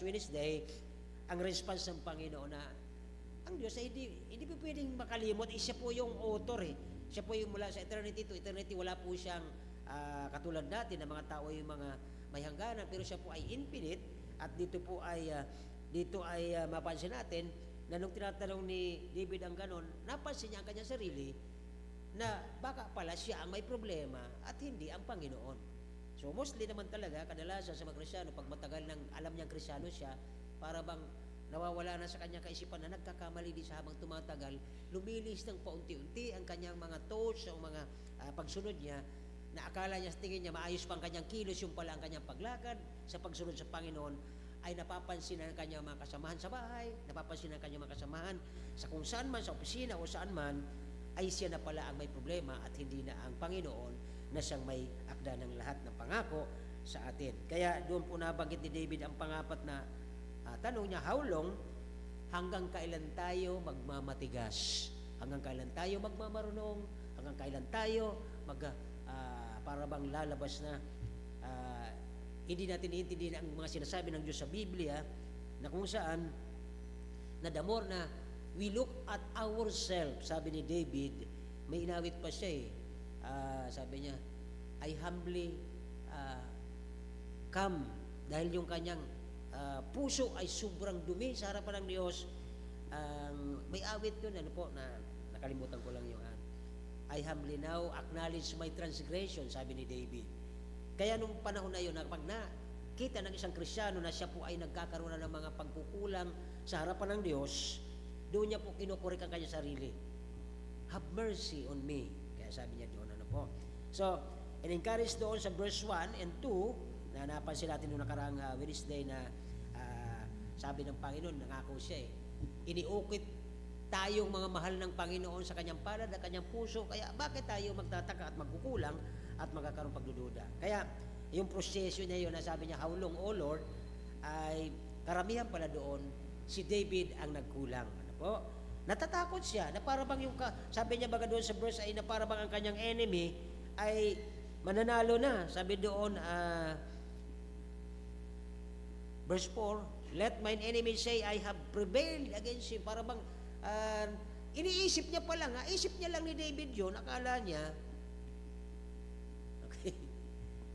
Wednesday, ang response ng Panginoon na ang Diyos ay hindi po pwedeng makalimot. Siya po yung author eh. Siya po yung mula sa eternity to eternity. Wala po siyang katulad natin na mga tao yung mga may hangganan. Pero siya po ay infinite. At dito ay mapansin natin na nung tinatanong ni David ang ganon, napansin niya ang kanyang sarili na baka pala siya ang may problema at hindi ang Panginoon. So mostly naman talaga, kadalasan sa mga Kristyano, pag matagal nang alam niyang Kristyano siya, para bang nawawala na sa kanyang kaisipan na nagkakamali din sa habang tumatagal, lumilis ng paunti-unti ang kanyang mga thoughts, ang mga pagsunod niya, na akala niya, tingin niya, maayos pa ang kanyang kilos, yung pala ang kanyang paglakad sa pagsunod sa Panginoon, ay napapansin ng kanyang mga kasamahan sa bahay, napapansin ng kanyang mga kasamahan sa kung saan man, sa opisina o saan man, ay siya na pala ang may problema at hindi na ang Panginoon na siyang may akda ng lahat ng pangako sa atin. Kaya doon po nabanggit ni David ang pangapat na tanong niya, how long? Hanggang kailan tayo magmamatigas? Hanggang kailan tayo magmamarunong? Hanggang kailan tayo para bang lalabas na hindi natin iintindihan ang mga sinasabi ng Diyos sa Biblia na kung saan na the more na we look at ourselves, sabi ni David, may inawit pa siya sabi niya, I humbly come, dahil yung kanyang puso ay sobrang dumi sa harapan ng Diyos. May awit yun, nakalimutan ko lang yung I humbly now acknowledge my transgression, sabi ni David. Kaya nung panahon na yun, pag nakita ng isang Kristiyano na siya po ay nagkakaroon na ng mga pagkukulang sa harapan ng Diyos, doon niya po kinukurik ang kanyang sarili. Have mercy on me. Kaya sabi niya doon, So, in-encourage doon sa verse 1 and 2, na napansin natin noong nakaraang Wednesday na sabi ng Panginoon, nangako siya iniukit tayong mga mahal ng Panginoon sa kanyang palad at kanyang puso, kaya bakit tayo magtataka at magkukulang at magkakaroon pagdududa? Kaya, yung proseso niya yun, na sabi niya, how long, O Lord, ay karamihan pala doon, si David ang nagkulang. Natatakot siya, na para bang sabi niya baga doon sa verse ay na para bang ang kanyang enemy ay mananalo na. Sabi doon, verse 4, let mine enemy say, I have prevailed against him. Para bang, iniisip niya pa lang, isip niya lang ni David yun, akala niya, okay,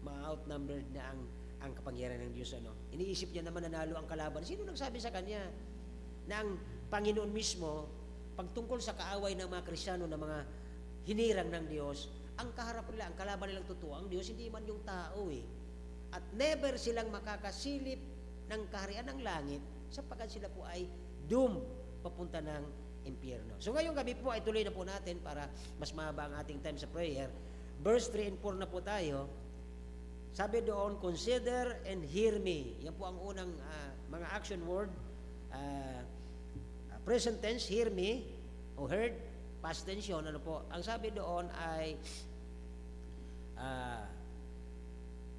ma-outnumbered na ang kapangyarihan ng Diyos. Iniisip niya na mananalo ang kalaban. Sino nagsabi sa kanya na ang Panginoon mismo, pagtungkol sa kaaway ng mga Kristiyano, na mga hinirang ng Diyos, ang kaharap nila, ang kalaban nilang totoo, ang Diyos, hindi man yung tao At never silang makakasilip ng kaharian ng langit, sapagkat sila po ay doomed papunta ng impyerno. So ngayong gabi po ay tuloy na po natin para mas mahaba ang ating time sa prayer. Verse 3 and 4 na po tayo. Sabi doon, consider and hear me. Yan po ang unang mga action word. Present tense, hear me, o heard, past tense yun, ang sabi doon ay,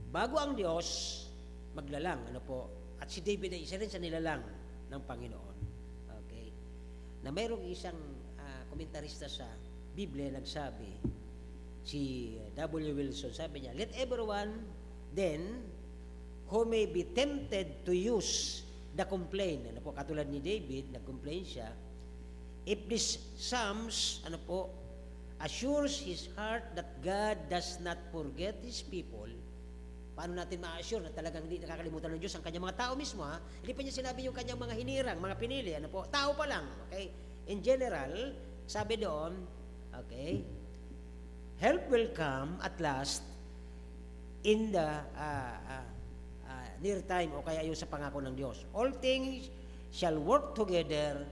bago ang Diyos, maglalang, at si David ay isa rin sa nilalang ng Panginoon. Okay? Na mayroong isang komentarista sa Biblia nagsabi, si W. Wilson, sabi niya, let everyone then who may be tempted to use the complaint, katulad ni David, nag-complain siya, if this Psalms, assures his heart that God does not forget His people. Paano natin ma-assure na talagang hindi nakakalimutan ng Diyos ang kanyang mga tao mismo, Hindi pa niya sinabi yung kanyang mga hinirang, mga pinili, tao pa lang, okay? In general, sabi doon, okay, help will come at last in the near time, o kaya yung sa pangako ng Diyos. All things shall work together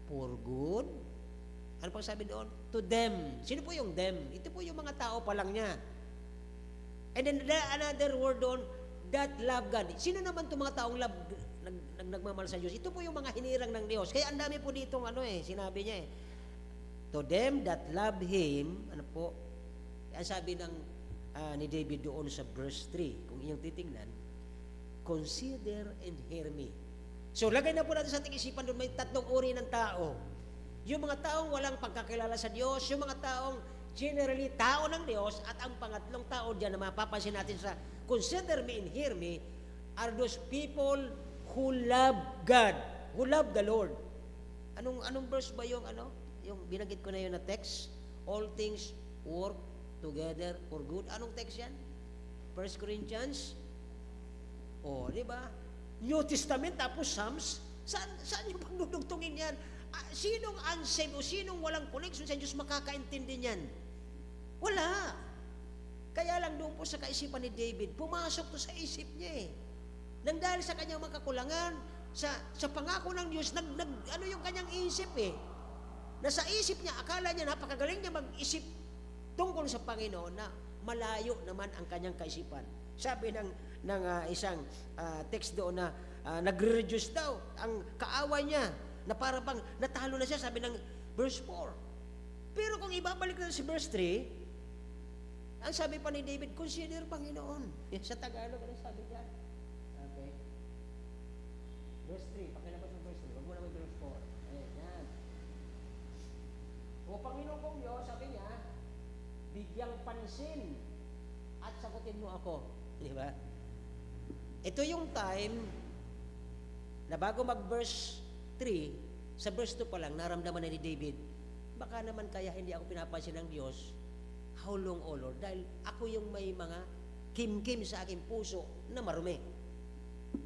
for good. Ano pang sabi doon? To them. Sino po yung them? Ito po yung mga tao pa lang niya. And then another word doon, that love God. Sino naman itong mga taong nagmamahal sa Diyos? Ito po yung mga hinirang ng Diyos. Kaya ang dami po ditong sinabi niya To them that love Him, ang sabi ng ni David doon sa verse 3, kung iyong titingnan, consider and hear me. So, lagay na po natin sa ating isipan doon, may tatlong uri ng tao. Yung mga taong walang pagkakilala sa Diyos, yung mga taong generally tao ng Diyos, at ang pangatlong tao dyan na mapapansin natin sa consider me and hear me, are those people who love God, who love the Lord. Anong verse ba yung yung binanggit ko na yun na text? All things work together for good. Anong text yan? 1 Corinthians. Di ba? New Testament tapos Psalms. Saan yung pagdudugtungin yan? Sinong unsaved o sinong walang connection sa Diyos makakaintindi niyan? Wala. Kaya lang doon po sa kaisipan ni David, pumasok to sa isip niya eh. Nang dahil sa kanyang mga kakulangan, sa pangako ng Diyos, ano yung kanyang isip eh. Nasa isip niya, akala niya napakagaling niya mag-isip tungkol sa Panginoon na malayo naman ang kanyang kaisipan. Sabi ng isang text doon na nagre-reduce daw ang kaaway niya na para bang natalo na siya, sabi ng verse 4. Pero kung ibabalik na si verse 3, ang sabi pa ni David, consider Panginoon. Sa Tagalog, ano sabi niya? Okay. Verse 3, pakilabas ng verse 3. Huwag mo naman verse 4. Ayan. O Panginoon kong Diyos, sabi niya, bigyang pansin at sagutin mo ako. Di ba? Ito yung time na bago mag-verse 3, sa verse 2 pa lang, naramdaman na ni David, baka naman kaya hindi ako pinapansin ng Diyos. How long, O Lord? Dahil ako yung may mga kim-kim sa aking puso na marumi.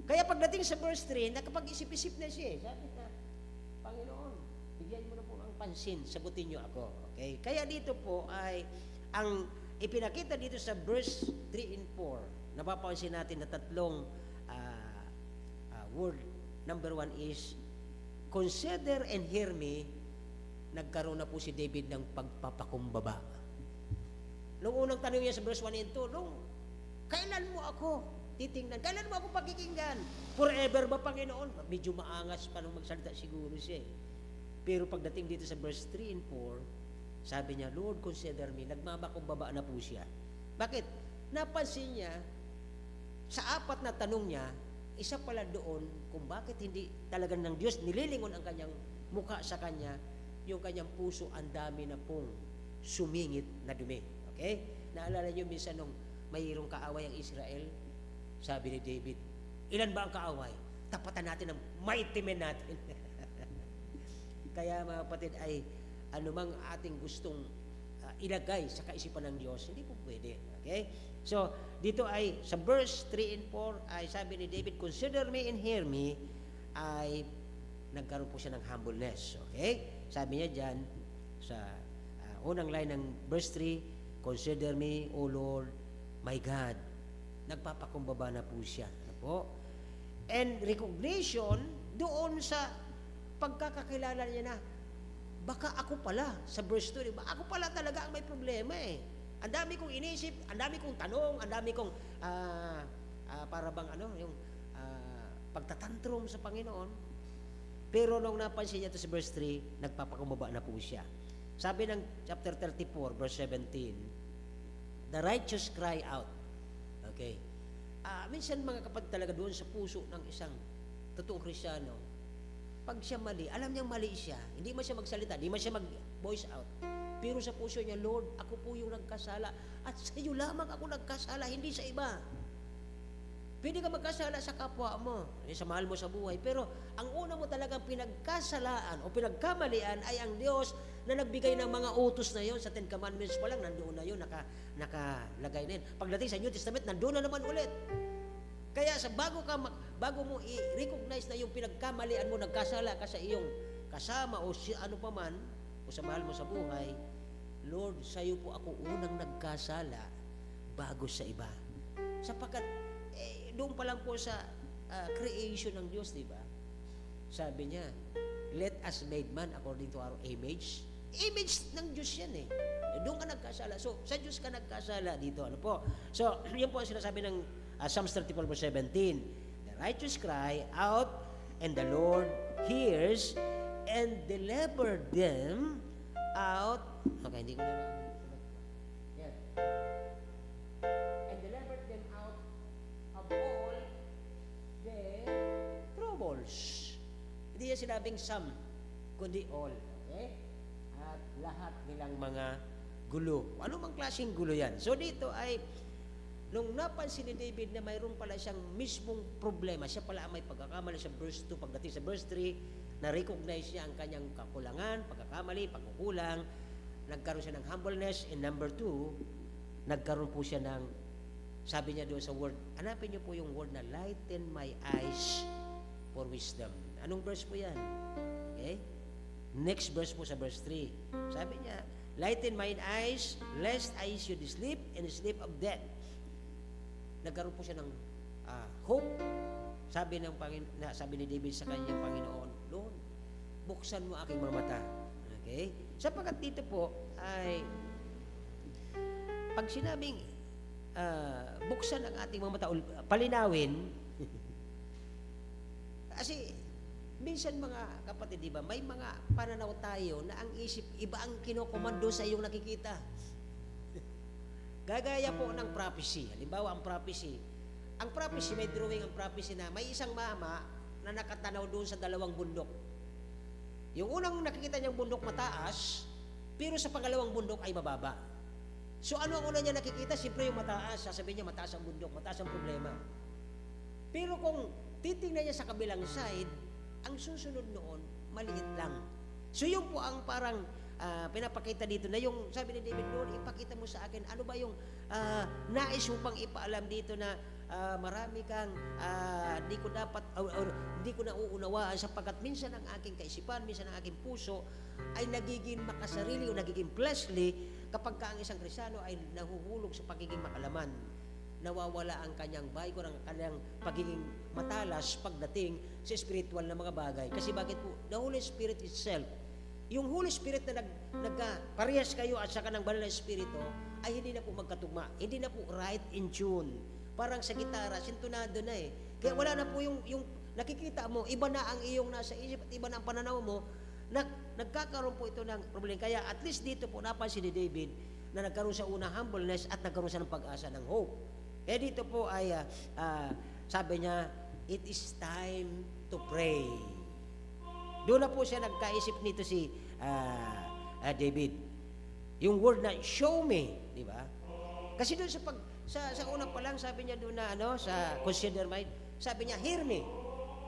Kaya pagdating sa verse 3, nakapag-isip-isip na siya. Sabi na, Panginoon, bigyan mo na po ng pansin, sagutin niyo ako. Okay? Kaya dito po ay, ang ipinakita dito sa verse 3 and 4, napapansin natin na tatlong word. Number 1 is, consider and hear me. Nagkaroon na po si David ng pagpapakumbaba. Nung unang tanong niya sa verse 1 and 2, kailan mo ako titingnan? Kailan mo ako pakikinggan? Forever ba, Panginoon? Medyo maangas pa nung magsalita siguro siya. Pero pagdating dito sa verse 3 and 4, sabi niya, Lord, consider me. Nagmamakumbaba na po siya. Bakit? Napansin niya, sa apat na tanong niya, isa pala doon kung bakit hindi talagang ng Diyos nililingon ang kanyang mukha sa kanya, yung kanyang puso, ang dami na pong sumingit na dumi. Okay? Naalala niyo minsan nung mayroong kaaway ang Israel, sabi ni David, ilan ba ang kaaway? Tapatan natin ang mighty men natin. Kaya mga kapatid ay anumang ating gustong ilagay sa kaisipan ng Diyos, hindi po pwede. Okay? So, dito ay sa verse 3 and 4 ay sabi ni David, consider me and hear me, ay nagkaroon po siya ng humbleness. Okay? Sabi niya dyan sa unang line ng verse 3, consider me, O Lord, my God. Nagpapakumbaba na po siya. Ano po? And recognition doon sa pagkakakilala niya na baka ako pala, sa verse 2, diba? Ako pala talaga ang may problema eh. Ang dami kong inisip, ang dami kong tanong, ang dami kong para bang yung pagtatantrum sa Panginoon. Pero nung napansin niya ito sa verse 3, nagpapakumbaba na po siya. Sabi ng chapter 34, verse 17, the righteous cry out. Okay. Minsan mga kapatid talaga doon sa puso ng isang totoong Kristiyano, pag siya mali, alam niyang mali siya, hindi man siya magsalita, hindi man siya mag-voice out. Pero sa puso niya, Lord, ako po yung nagkasala at sa iyo lamang ako nagkasala, hindi sa iba. Pwede ka magkasala sa kapwa mo, sa mahal mo sa buhay, pero ang una mo talagang pinagkasalaan o pinagkamalian ay ang Diyos na nagbigay ng mga utos na yon. Sa Ten Commandments pa lang, nandoon na yun, nakalagay na yun. Pagdating sa New Testament, nandoon na naman ulit. Kaya bago mo i-recognize na yung pinagkamalian mo, nagkasala ka sa iyong kasama o si ano pa man, o sa mahal mo sa buhay, Lord, sa iyo po ako unang nagkasala bago sa iba. Sapagkat doon pa lang po sa creation ng Diyos, di ba? Sabi niya, let us make man according to our image. Image ng Diyos yan eh. Doon ka nagkasala. So, sa Diyos ka nagkasala dito. Ano po? So, yun po ang sinasabi ng Psalms 34 verse 17. The righteous cry out, and the Lord hears, and deliver them out. Okay, hindi ko na yan. And deliver them out of all their troubles. Hindi yan sinabing some, kundi all. Okay? At lahat nilang mga gulo. Ano mang klaseng gulo yan? So dito ay nung napansin ni David na mayroon pala siyang mismong problema, siya pala ang may pagkakamali sa verse 2, pagdating sa verse 3, na-recognize niya ang kanyang kakulangan, pagkakamali, pagkukulang, nagkaroon siya ng humbleness, and number 2, nagkaroon po siya ng, sabi niya doon sa word, hanapin niyo po yung word na lighten my eyes for wisdom. Anong verse po yan? Okay? Next verse po sa verse 3. Sabi niya, lighten mine eyes, lest I should sleep and sleep of death. Nagkaroon po siya ng hope. Sabi ni David sa kanyang Panginoon, Lord, buksan mo aking mga mata. Okay? Sapagkat dito po ay pag sinabing buksan ang ating mga mata, palinawin, kasi minsan mga kapatid, di ba, may mga pananaw tayo na ang isip, iba ang kinokomando sa iyong nakikita. Gagaya po ng prophecy. Halimbawa, ang prophecy, may drawing ang prophecy na may isang mama na nakatanaw doon sa dalawang bundok. Yung unang nakikita niyang bundok mataas, pero sa pangalawang bundok ay mababa. So ano ang una niya nakikita? Siyempre yung mataas. Sasabihin niya, mataas ang bundok, mataas ang problema. Pero kung titingnan niya sa kabilang side, ang susunod noon, maliit lang. So yun po ang parang pinapakita dito na yung sabi ni David, Lord, ipakita mo sa akin, ano ba yung nais mo pang ipaalam dito na marami kang di ko dapat, di ko nauunawaan sapagkat minsan ang aking kaisipan, minsan ang aking puso ay nagiging makasarili o nagiging fleshly kapag ka ang isang Kristiyano ay nahuhulog sa pagiging makalaman. Nawawala ang kanyang bago, ang kanyang pagiging matalas pagdating sa spiritual na mga bagay. Kasi bakit po? The Holy Spirit itself, yung Holy Spirit na nagparehas kayo at saka ng banal na Espiritu, ay hindi na po magkatugma. Hindi na po right in tune. Parang sa gitara, sintonado na eh. Kaya wala na po yung nakikita mo, iba na ang iyong nasa isip at iba na ang pananaw mo, nagkakaroon po ito ng problema. Kaya at least dito po napansin ni David na nagkaroon sa unang humbleness at nagkaroon siya ng pag-asa ng hope. Eh dito po ay sabi niya, it is time to pray. Doon na po siya nagkaisip nito si David. Yung word na show me, di ba? Kasi doon sa una pa lang sabi niya doon na sa consider my, sabi niya hear me.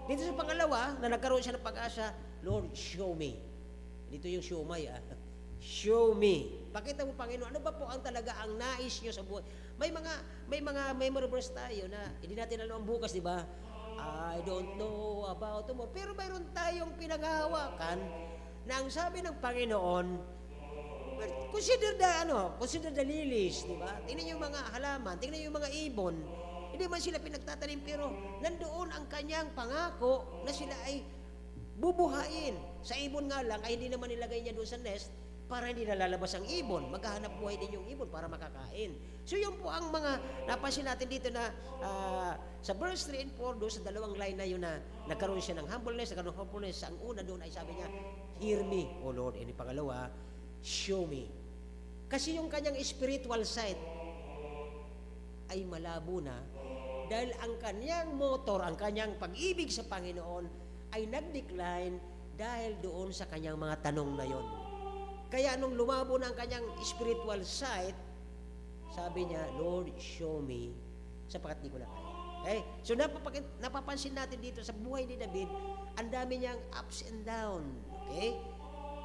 Dito sa pangalawa na nagkaroon siya ng pag-asa, Lord, show me. Dito yung show my show me. Pakita mo, Panginoon, ano ba po ang talaga ang nais niyo sa buhay? May mga memory verse tayo na hindi natin alam ang bukas, di ba? I don't know about tomorrow. Pero mayroon tayong pinanghahawakan na ang sabi ng Panginoon, consider the lilies, di ba? Tingnan yung mga halaman, tingnan yung mga ibon. Hindi man sila pinagtatanim, pero nandoon ang kanyang pangako na sila ay bubuhayin. Sa ibon nga lang, ay hindi naman nilagay niya doon sa nest para hindi nalalabas ang ibon. Maghahanap buhay din yung ibon para makakain. So yun po ang mga napansin natin dito na sa verse 3 and 4, doon sa dalawang line na yun na nagkaroon siya ng humbleness, nagkaroon ng humbleness. Ang una doon ay sabi niya, hear me, O Lord. And yung pangalawa, show me. Kasi yung kanyang spiritual side ay malabo na dahil ang kanyang motor, ang kanyang pag-ibig sa Panginoon ay nag-decline dahil doon sa kanyang mga tanong na yon. Kaya nung lumabo na ang kanyang spiritual sight, sabi niya, Lord, show me, sapagkat di ko na kaya. Okay? So napapansin natin dito sa buhay ni David, ang dami niyang ups and down. Okay?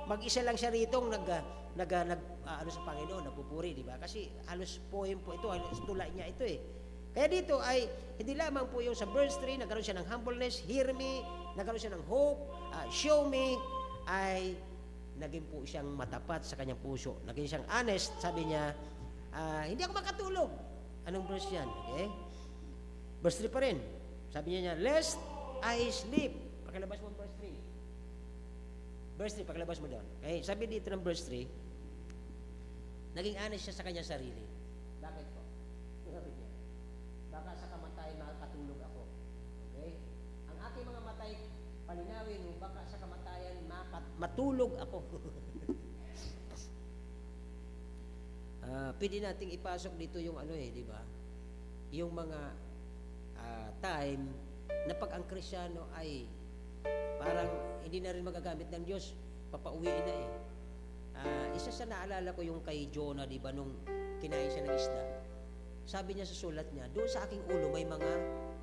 Mag-isa lang siya rito sa Panginoon, nagpupuri, di ba? Kasi halos poem po ito, halos tulay niya ito eh. Kaya dito ay hindi lamang po yung sa verse 3, nagkaroon siya ng humbleness, hear me, nagkaroon siya ng hope, show me, ay naging po siyang matapat sa kanyang puso. Naging siyang honest, sabi niya, hindi ako makatulog. Anong verse yan? Okay? Verse 3 pa rin. Sabi niya, lest I sleep. Pakilabas mo verse 3. Verse 3, pakilabas mo doon. Okay? Sabi dito ng verse 3, naging honest siya sa kanyang sarili. Bakit po? Sabi niya, baka sa kamatayan makakatulog ako. Okay? Ang aking mga matay, palinawin mo, baka sa kamatayan matulog ako. Pwede nating ipasok dito yung di ba? Yung mga time na pag ang Kristyano ay parang hindi na rin magagamit ng Diyos, papauwiin na eh. Isa sa naalala ko yung kay Jonah, di ba, nung kinain siya ng isda. sabi niya sa sulat niya, doon sa aking ulo may mga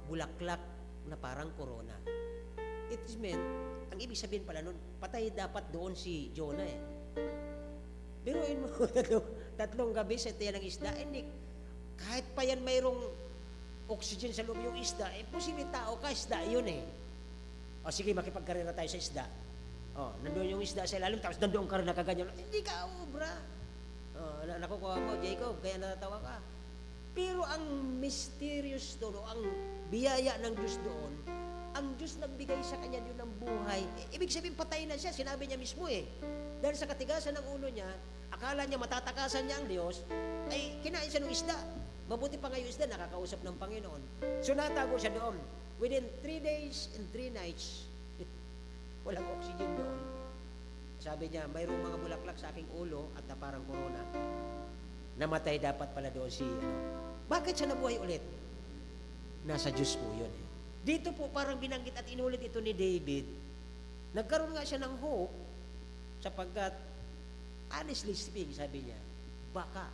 bulaklak na parang corona. It is meant, ang ibig sabihin pala nun, patay dapat doon si Jonah eh. Biruin mo, tatlong gabi sa tiyan ng isda, hindi, kahit pa yan mayroong oxygen sa loob yung isda, eh, posible tao ka, isda yun eh. O sige, makipagkarera tayo sa isda. O, nandoon yung isda sa ilalim, tapos nandoon ka rin nakaganyan. Hindi ka obra. O, nakukuha mo, Jacob, kaya natatawa ka. Pero ang mysterious doon, o ang biyaya ng Diyos doon, ang Diyos nagbigay sa kanya doon ng buhay. Ibig sabihin, patay na siya, sinabi niya mismo eh. Dahil sa katigasan ng ulo niya, akala niya matatakasan niya ang Diyos, ay kinain siya ng isda. Mabuti pa nga yung isda, nakakausap ng Panginoon. So natago siya doon. Within 3 days and 3 nights, walang oxygen doon. Sabi niya, mayroong mga bulaklak sa aking ulo at na parang corona. Namatay dapat pala doon si, Bakit siya nabuhay ulit? Nasa Diyos po yun eh. Dito po parang binanggit at inulit ito ni David. Nagkaroon nga siya ng hope sapagkat, honestly speaking, sabi niya, baka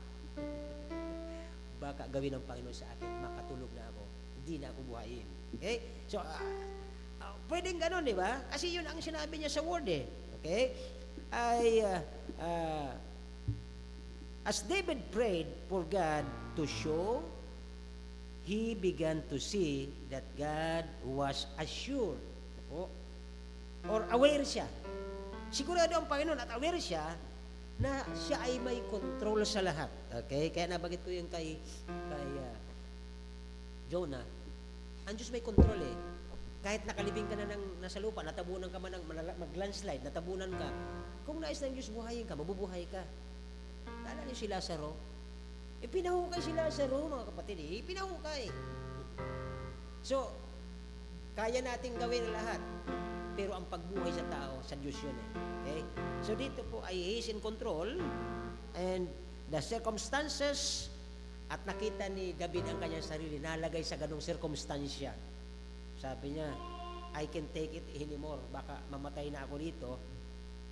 gawin ng Panginoon sa akin, makatulog na ako, hindi na ako buhayin. Okay? So, pwedeng ganon, di ba? Kasi yun ang sinabi niya sa word eh. Okay? As David prayed for God to show, he began to see that God was assured. Or aware siya. Sigurado ang Panginoon at aware siya na siya ay may control sa lahat. Okay? Kaya nabanggit ko yung kay Jonah. Ang Diyos may control eh. Kahit nakalibing ka na nasa lupa, natabunan ka man ng mag-landslide, natabunan ka, kung nais ng Diyos buhayin ka, mabubuhay ka. Naalala niyo si Lazaro? Pinahukay si Lazaro, mga kapatid eh. Pinahukay. So, kaya nating gawin ang lahat. Pero ang pagbuhay sa tao, sa Diyos yun eh. Okay? So dito po ay He is in control and the circumstances at nakita ni David ang kanyang sarili, nalagay sa ganong circumstansya. Sabi niya, I can take it anymore. Baka mamatay na ako dito.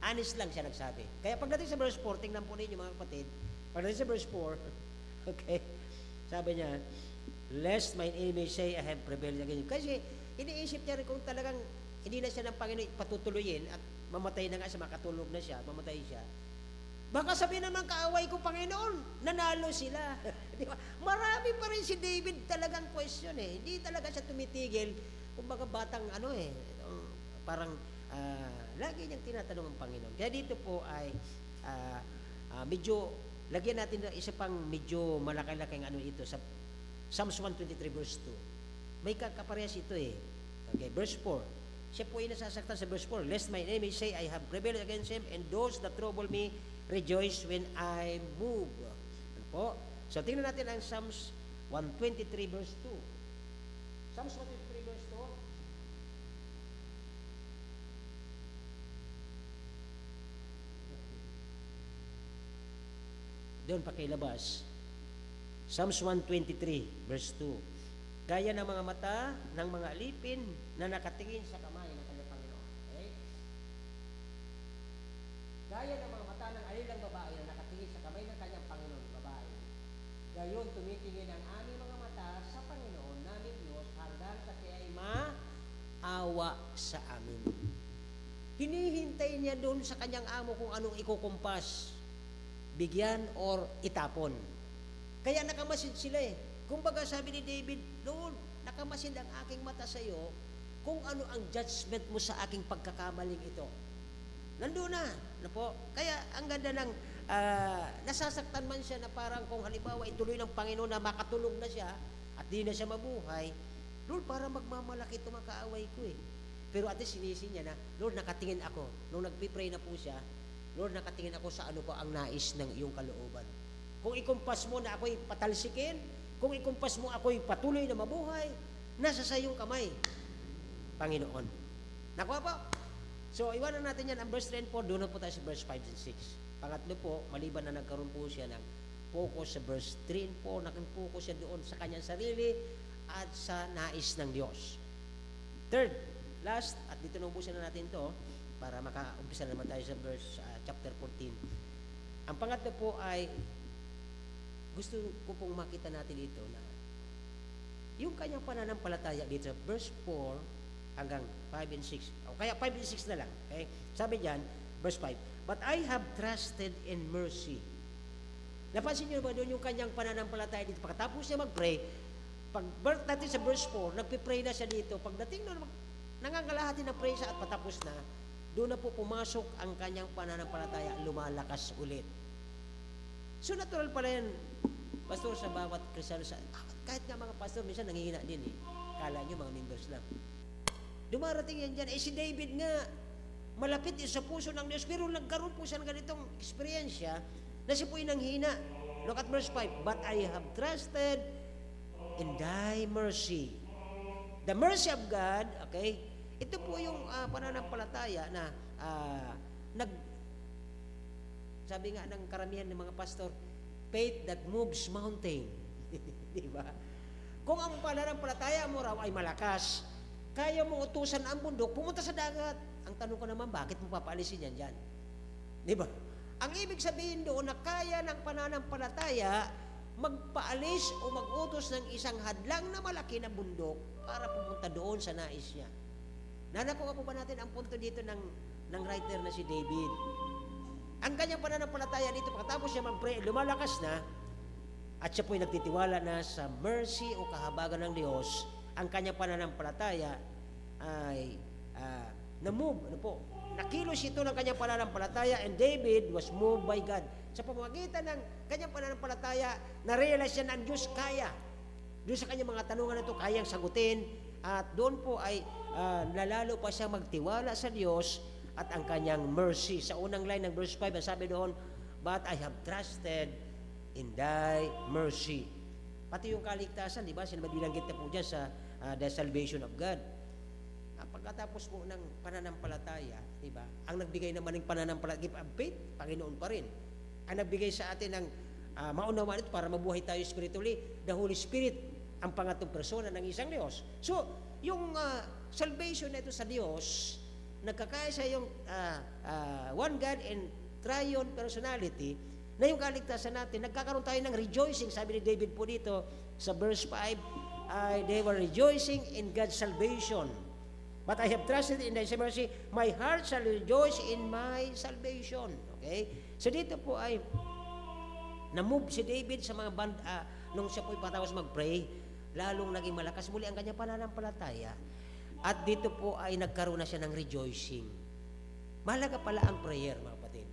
Honest lang siya nagsabi. Kaya pagdating sa verse 4, tingnan po ninyo mga kapatid, pagdating sa verse 4, okay, sabi niya, lest mine enemy say I have prevailed against you. Kasi iniisip niya rin kung talagang hindi na siya ng Panginoon patutuloyin at mamatay na nga siya, makatulog na siya, mamatay siya. Baka sabihin naman, kaaway ko Panginoon, nanalo sila. Di ba? Marami pa rin si David talagang question eh. Hindi talaga siya tumitigil. Kumbaga batang parang lagi niyang tinatanong ang Panginoon. Kaya dito po ay medyo, lagyan natin ng isa pang medyo malaki-laking ito sa Psalms 123 verse 2. May kaparehas ito eh. Okay, verse 4. Siya po ay nasasaktan sa verse 4. Lest my enemies say, I have prevailed against him, and those that trouble me rejoice when I move. Ano po? So, tingnan natin ang Psalms 123 verse 2. Psalms 123 verse 2. Doon pakilabas. Psalms 123 verse 2. Gaya ng mga mata ng mga alipin na nakatingin sa kamay ng kanyang Panginoon. Okay? Gaya ng mga mata ng alilang babae na nakatingin sa kamay ng kanyang Panginoon, babae. Gayon tumitingin ang aming mga mata sa Panginoon namin Diyos hanggang sa kaya ay maawa sa amin. Hinihintay niya doon sa kanyang amo kung anong ikukumpas, bigyan or itapon. Kaya nakamasid sila eh. Kumbaga sabi ni David, Lord, nakamasid ang aking mata sa iyo kung ano ang judgment mo sa aking pagkakamaling ito. Nandun na. Po? Kaya ang ganda ng nasasaktan man siya na parang kung halimbawa ituloy ng Panginoon na makatulog na siya at di na siya mabuhay, Lord, para magmamalaki ito mga kaaway ko eh. Pero at least sinisi niya na, Lord, nakatingin ako. Nung nagpipray na po siya, Lord, nakatingin ako sa ano pa ang nais ng iyong kalooban. Kung ikumpas mo na ako'y patalsikin, kung ikumpas mo ako'y patuloy na mabuhay, nasa sa iyong kamay, Panginoon. Nakuha po? So, iwanan natin yan ang verse 3 and 4, doon na po tayo sa verse 5 and 6. Pangatlo po, maliban na nagkaroon po siya ng focus sa verse 3 and 4, nag-focus siya doon sa kanyang sarili at sa nais ng Diyos. Third, last, at dito na ubusin na natin to para makaumpisa naman tayo sa verse chapter 14. Ang pangatlo po ay gusto ko pong makita natin ito na yung kanyang pananampalataya dito sa verse 4 hanggang 5 and 6. O kaya 5 and 6 na lang. Okay? Sabi diyan, verse 5, "But I have trusted in mercy." Napansin niyo ba doon yung kanyang pananampalataya dito? Pagkatapos niya mag-pray, pag birth natin sa verse 4, nagpipray na siya dito. Pagdating na nangangalahati ng prayer siya at patapos na, doon na po pumasok ang kanyang pananampalataya, lumalakas ulit. So natural pala yan, pastor, sa bawat Kristiyano, kahit nga mga pastor, minsan nangihina din eh. Kala nyo mga members lang. Dumarating yan dyan. Si David nga, malapit sa puso ng Diyos, pero nagkaroon po siya ng ganitong eksperyensya na siya po'y nanghina. Look at verse 5, "But I have trusted in thy mercy." The mercy of God, okay, ito po yung pananampalataya na sabi nga ng karamihan ng mga pastor, faith that moves mountain. Di ba? Kung ang pananampalataya mo raw ay malakas, kaya mo utusan ang bundok, pumunta sa dagat. Ang tanong ko naman, bakit mo papaalisin yan dyan? Di ba? Ang ibig sabihin doon na kaya ng pananampalataya magpaalis o mag-utos ng isang hadlang na malaki na bundok para pumunta doon sa nais niya. Nanakuha po ba natin ang punto dito ng writer na si David? Ang kanyang pananampalataya dito, pagkatapos siya mag-pray, lumalakas na, at siya po'y nagtitiwala na sa mercy o kahabagan ng Diyos, ang kanyang pananampalataya ay na-move, nakilos ito ng kanyang pananampalataya, and David was moved by God. Sa pamamagitan ng kanyang pananampalataya, na-realize siya na ang Diyos kaya. Doon sa kanyang mga tanungan na ito, kayang sagutin, at doon po ay lalalo pa siya magtiwala sa Diyos at ang kanyang mercy. Sa unang line ng verse 5, ang sabi doon, "But I have trusted in thy mercy." Pati yung kaligtasan, di ba? Sinabilanggit na po dyan sa the salvation of God. Pagkatapos po ng pananampalataya, di ba? Ang nagbigay naman ng pananampalataya, give up faith, Panginoon pa rin. Ang nagbigay sa atin ng maunawaan ito para mabuhay tayo spiritually, the Holy Spirit, ang pangatong persona ng isang Diyos. So, yung salvation na ito sa Diyos, nagkakaisa yung one God and triune personality, na yung kaligtasan natin, nagkakaroon tayo ng rejoicing. Sabi ni David po dito sa verse 5, they were rejoicing in God's salvation. "But I have trusted in thy mercy, my heart shall rejoice in my salvation." Okay? So dito po ay na-move si David sa mga nung siya po patapos mag-pray, lalong naging malakas muli ang kanyang pananampalataya. At dito po ay nagkaroon na siya ng rejoicing. Mahalaga pala ang prayer, mga kapatid.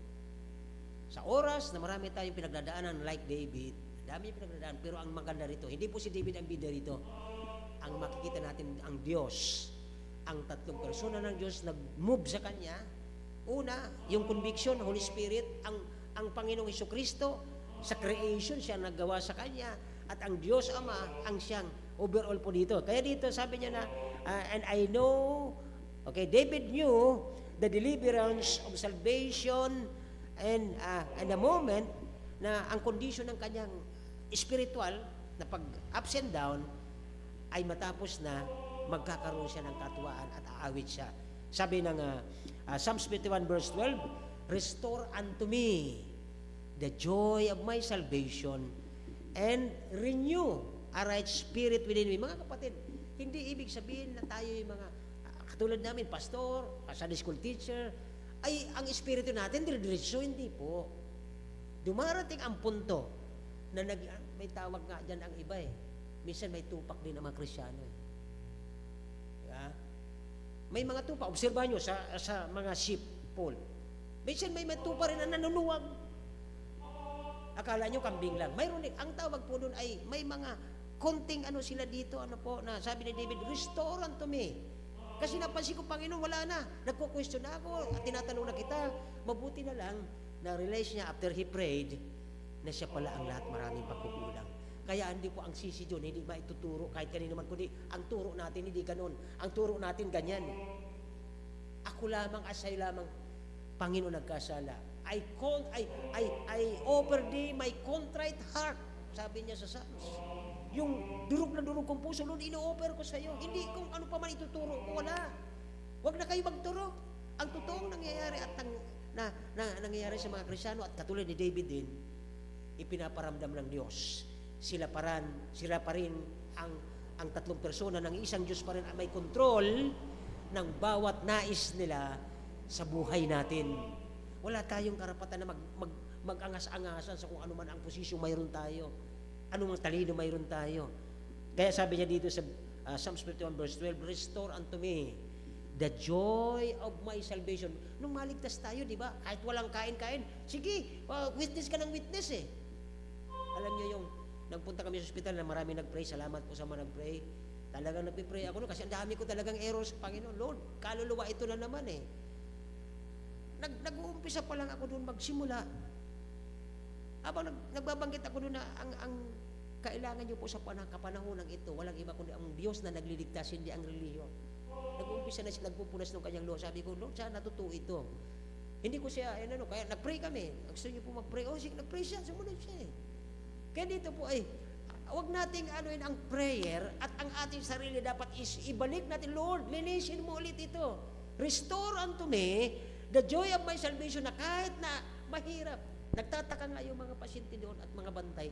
Sa oras na marami tayong pinagdadaanan like David, dami yung pinagdadaanan, pero ang maganda rito, hindi po si David ang bida rito. Ang makikita natin, ang Diyos, ang tatlong persona ng Diyos nag-move sa Kanya. Una, yung conviction, Holy Spirit, ang Panginoong Hesukristo, sa creation siya naggawa sa Kanya, at ang Diyos Ama ang siyang overall po dito. Kaya dito sabi niya na, and I know, okay, David knew the deliverance of salvation and the moment na ang condition ng kanyang spiritual na pag-ups and down ay matapos na magkakaroon siya ng katuwaan at aawit siya. Sabi ng Psalms 51 verse 12, "Restore unto me the joy of my salvation and renew a right spirit within me." Mga kapatid, hindi ibig sabihin na tayo yung mga katulad namin, pastor, Sunday school teacher, ay ang espiritu natin dire-diretso, hindi po. Dumarating ang punto na may tawag nga dyan ang iba eh. Minsan may tupak din ang mga Kristyano eh. Diba? May mga tupak. Obserbahan nyo sa mga sheep fold. Minsan may tupa rin na nanuluwag. Akala nyo kambing lang. Mayroon din. Ang tawag po doon ay may mga konting sila dito, na sabi ni David, "Restore unto me." Kasi napansin ko, Panginoon, wala na. Nagko-question na ako at tinatanong na kita. Mabuti na lang na-realize niya after he prayed na siya pala ang lahat maraming pagkukulang. Kaya hindi po ang sisi doon, hindi maituturo kahit kanino man, kundi ang turo natin hindi ganun. Ang turo natin ganyan. Ako lamang, asay lamang, Panginoon, nagkasala. I offer thee my contrite heart. Sabi niya sa Psalms. Yung durog na durog kong puso, Lord, ino-offer ko sa iyo. Hindi kung ano pa man ituturo ko, wala. Huwag na kayo magturo. Ang totoong nangyayari at nangyayari sa mga Kristyano at katulad ni David din, ipinaparamdam ng Diyos. Sila pa rin ang tatlong persona ng isang Diyos pa rin ang may kontrol ng bawat nais nila sa buhay natin. Wala tayong karapatan na mag-angas-angasan sa kung ano man ang posisyong mayroon tayo. Anong talino mayroon tayo. Kaya sabi niya dito sa Psalms 51 verse 12, restore unto me the joy of my salvation. Nung maligtas tayo, di ba? Kahit walang kain-kain, sige, witness ka ng witness eh. Alam niyo yung, nagpunta kami sa ospital na marami nag-pray, salamat po sa mga nag-pray. Talagang nagpipray ako noon kasi ang dami ko talagang error sa Panginoon. Lord, kaluluwa ito na naman eh. Nag-uumpisa pa lang ako doon magsimula. Habang nagbabanggit ako doon na ang kailangan niyo po sa kapanahonan ito, walang iba kundi ang Diyos na nagliligtas, hindi ang relihiyon. Nag-uumpisa na siya, nagpupunas ng kanyang luha. Sabi ko, Lord, saan natutuo ito? Hindi ko siya, kaya nag-pray kami. Gusto niyo po mag-pray? Sige, nag-pray siya, sumunod siya eh. Kaya dito po ay, huwag nating anuin ang prayer at ang ating sarili dapat ibalik natin, Lord, linisin mo ulit ito. Restore unto me the joy of my salvation na kahit na mahirap. Nagtataka nga yung mga pasyente doon at mga bantay.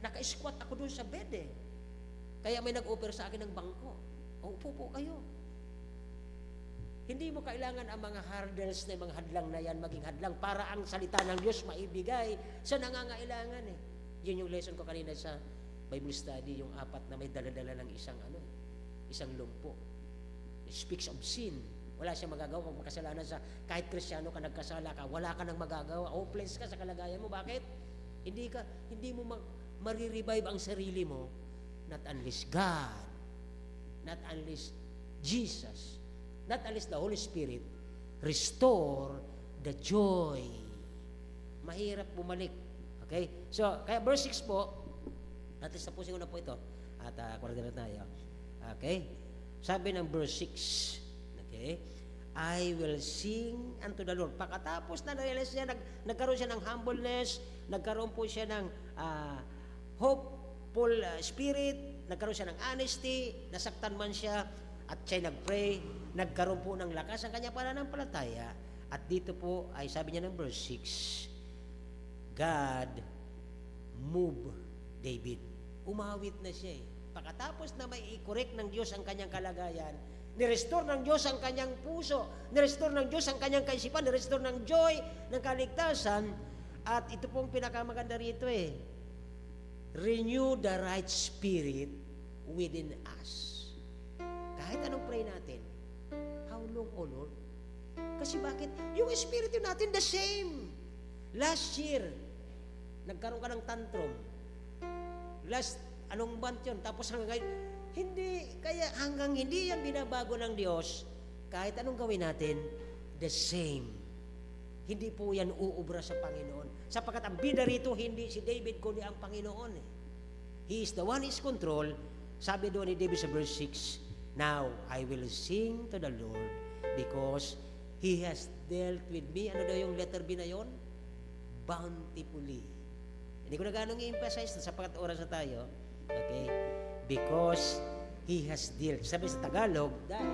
Naka-squat ako doon sa bed eh. Kaya may nag-offer sa akin ng bangko. Upo po kayo. Hindi mo kailangan ang mga hurdles na mga hadlang na yan maging hadlang para ang salita ng Diyos maibigay sa nangangailangan eh. Yun yung lesson ko kanina sa Bible study, yung apat na may daladala ng isang lumpo. It speaks of sin. Wala siyang magagawa kung makasalanan sa kahit Kristiyano ka, nagkasala ka, wala ka nang magagawa. Hopeless ka sa kalagayan mo. Bakit? Hindi mo marirevive ang sarili mo not unless God, not unless Jesus, not unless the Holy Spirit restore the joy. Mahirap bumalik. Okay? So, kaya verse 6 po, at tapusin ko na po ito. At kuwarda na tayo. Okay? Sabi ng verse 6, okay? I will sing unto the Lord. Pagkatapos na na-realize niya, nagkaroon siya ng humbleness, nagkaroon po siya ng hopeful spirit, nagkaroon siya ng honesty, nasaktan man siya, at siya nag-pray, nagkaroon po ng lakas ang kanya pananampalataya. At dito po ay sabi niya ng verse 6, God move David. Umawit na siya eh. Pagkatapos na may i-correct ng Diyos ang kanyang kalagayan, nirestore ng Diyos ang kanyang puso, nirestore ng Diyos ang kanyang kaisipan, nirestore ng joy, ng kaligtasan, at ito pong pinakamaganda rito eh, renew the right spirit within us. Kahit anong pray natin, how long, O Lord? Kasi bakit? Yung espiritu natin, the same. Last year, nagkaroon ka ng tantrum. Anong month yun? Tapos hanggang ngayon, hanggang hindi yan binabago ng Diyos, kahit anong gawin natin, the same. Hindi po yan uubra sa Panginoon. Sapagkat ang bida rito, hindi si David, kundi ang Panginoon. He is the one is control. Sabi doon ni David sa verse 6, now I will sing to the Lord because He has dealt with me. Ano daw yung letter B na yon? Bountifully. Hindi ko na ganong i-emphasize sapagkat oras na tayo. Okay? Because He has dealt. Sabi sa Tagalog, dahil,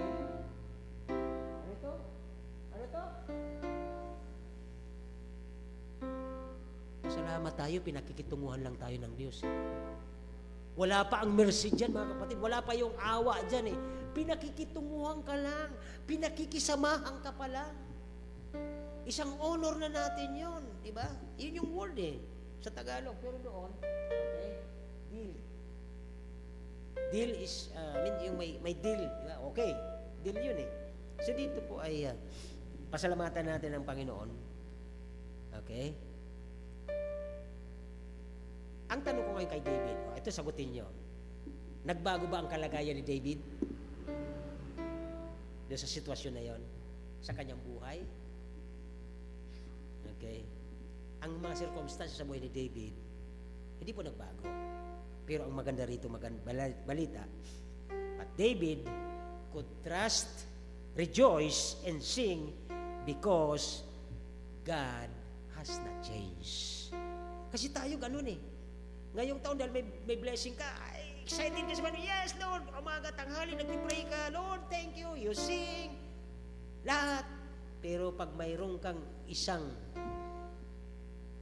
ano to? Salamat tayo, pinakikitunguhan lang tayo ng Diyos. Wala pa ang mercy dyan, mga kapatid. Wala pa yung awa dyan eh. Pinakikitunguhan ka lang. Pinakikisamahan ka pa lang. Isang honor na natin yun. Diba? Yun yung word eh. Sa Tagalog. Pero doon, okay? Deal. Deal is, yung may deal. Diba? Okay. Deal yun eh. So dito po ay pasalamatan natin ang Panginoon. Okay? Ang tanong ko ngayon kay David, ito sagutin nyo. Nagbago ba ang kalagayan ni David? Doon sa sitwasyon na yon, sa kanyang buhay? Okay? Ang mga circumstances sa buhay ni David, hindi po nagbago. Pero ang maganda rito, balita, but David could trust, rejoice, and sing because God has not changed. Kasi tayo ganun eh. Ngayong taon dahil may blessing ka, excited ka sa mga, yes Lord, umaga, tanghali, nag-pray ka, Lord, thank you, you sing, lahat. Pero pag mayroon kang isang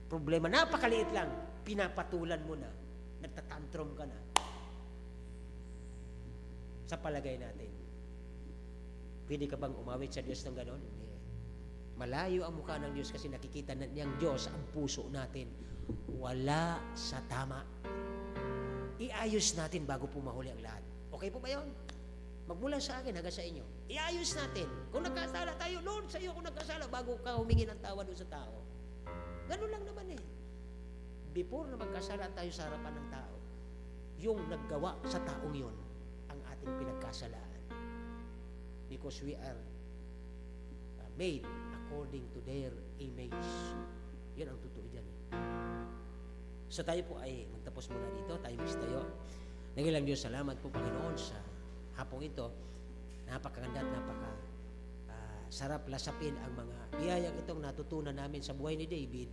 problema, napakaliit lang, pinapatulan mo na, nagtatantrum ka na. Sa palagay natin, pwede ka bang umawit sa Diyos ng ganon? Hindi. Malayo ang mukha ng Diyos kasi nakikita na niyang Diyos ang puso natin. Wala sa tama. Iayos natin bago po mahuli ang lahat. Okay po ba yun? Magmula sa akin hanggang sa inyo. Iayos natin. Kung nagkasala tayo, Lord, sa iyo kung nagkasala, bago ka humingi ng tawa doon sa tao. Ganun lang naman eh. Before na magkasala tayo sa harapan ng tao, yung naggawa sa taong yun, ang ating pinagkasalaan. Because we are made according to their image. Yun ang totoo dyan. So tayo po ay magtapos muna dito. Tayo magstayo. Nagilang Diyos, salamat po Panginoon sa hapong ito. Napakaganda at sarap lasapin ang mga biyayang itong natutunan namin sa buhay ni David,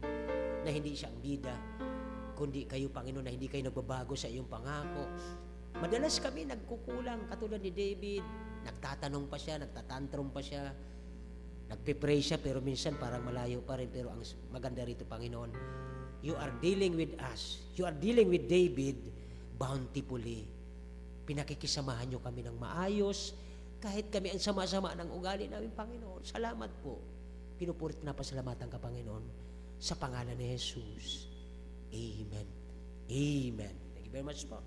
na hindi siya ang bida, kundi kayo Panginoon, na hindi kayo nagbabago sa iyong pangako. Madalas kami nagkukulang katulad ni David, nagtatanong pa siya, nagtatantrum pa siya, nagpe-pray siya, pero minsan parang malayo pa rin. Pero ang maganda rito Panginoon, you are dealing with us, you are dealing with David bountifully. Pinakikisamahan nyo kami ng maayos, kahit kami ang sama-sama ng ugali namin, Panginoon. Salamat po. Pinupurit na pasalamatan ka, Panginoon, sa pangalan ni Jesus. Amen. Amen. Thank you very much po.